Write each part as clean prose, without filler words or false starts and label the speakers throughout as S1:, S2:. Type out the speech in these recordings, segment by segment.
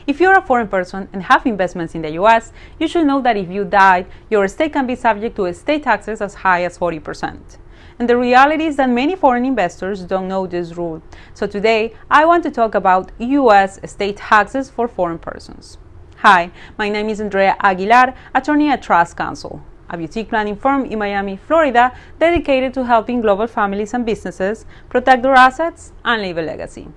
S1: If you're a foreign person and have investments in the US, you should know that if you died, your estate can be subject to estate taxes as high as 40%. And the reality is that many foreign investors don't know this rule. So today, I want to talk about US estate taxes for foreign persons. Hi, my name is Andrea Aguilar, attorney at Counsel, a boutique planning firm in Miami, Florida, dedicated to helping global families and businesses protect their assets and leave a legacy.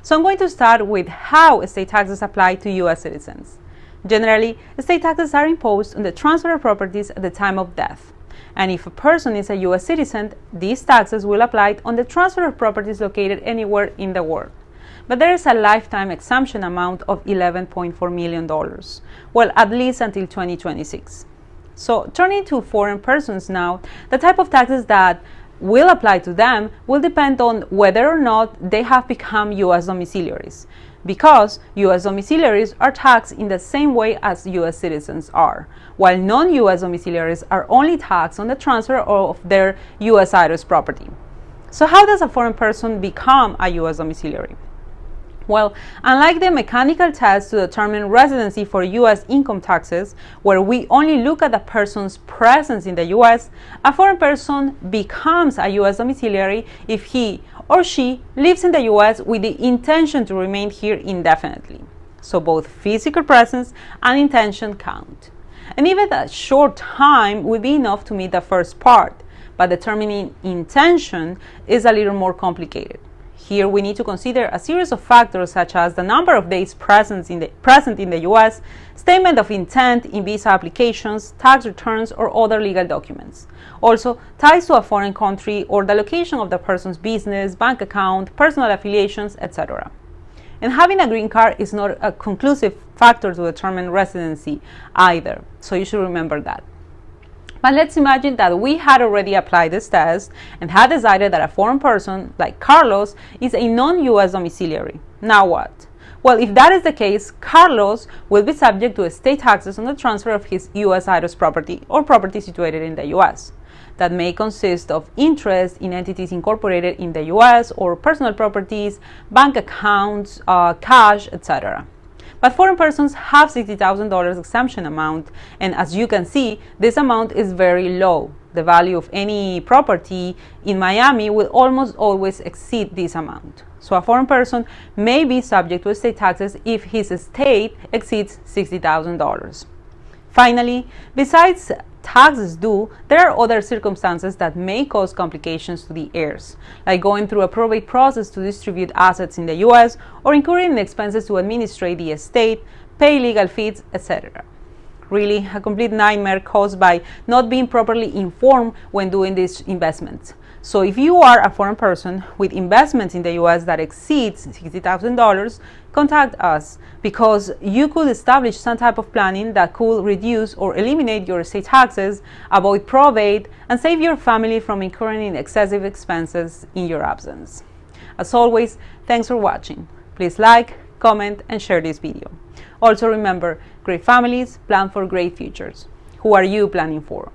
S1: So I'm going to start with how estate taxes apply to US citizens. Generally, estate taxes are imposed on the transfer of properties at the time of death. And if a person is a US citizen, these taxes will apply on the transfer of properties located anywhere in the world. But there is a lifetime exemption amount of $11.4 million, well, at least until 2026. So turning to foreign persons now, the type of taxes that will apply to them will depend on whether or not they have become US domiciliaries, because US domiciliaries are taxed in the same way as US citizens are, while non-US domiciliaries are only taxed on the transfer of their US IRS property. So how does a foreign person become a US domiciliary? Well, unlike the mechanical test to determine residency for US income taxes, where we only look at the person's presence in the US, a foreign person becomes a US domiciliary if he or she lives in the US with the intention to remain here indefinitely. So both physical presence and intention count. And even a short time would be enough to meet the first part, but determining intention is a little more complicated. Here we need to consider a series of factors such as the number of days present in the US, statement of intent in visa applications, tax returns, or other legal documents. Also, ties to a foreign country or the location of the person's business, bank account, personal affiliations, etc. And having a green card is not a conclusive factor to determine residency either, so you should remember that. But let's imagine that we had already applied this test and had decided that a foreign person, like Carlos, is a non-US domiciliary. Now what? Well, if that is the case, Carlos will be subject to estate taxes on the transfer of his US IRS property or property situated in the US. That may consist of interest in entities incorporated in the US or personal properties, bank accounts, cash, etc. But foreign persons have $60,000 exemption amount, and as you can see, this amount is very low. The value of any property in Miami will almost always exceed this amount. So a foreign person may be subject to estate taxes if his estate exceeds $60,000. Finally, besides taxes due, there are other circumstances that may cause complications to the heirs, like going through a probate process to distribute assets in the US or incurring the expenses to administrate the estate, pay legal fees, etc. Really, a complete nightmare caused by not being properly informed when doing these investments. So if you are a foreign person with investments in the US that exceeds $60,000, contact us, because you could establish some type of planning that could reduce or eliminate your estate taxes, avoid probate, and save your family from incurring excessive expenses in your absence. As always, thanks for watching. Please like, comment, and share this video. Also remember, great families plan for great futures. Who are you planning for?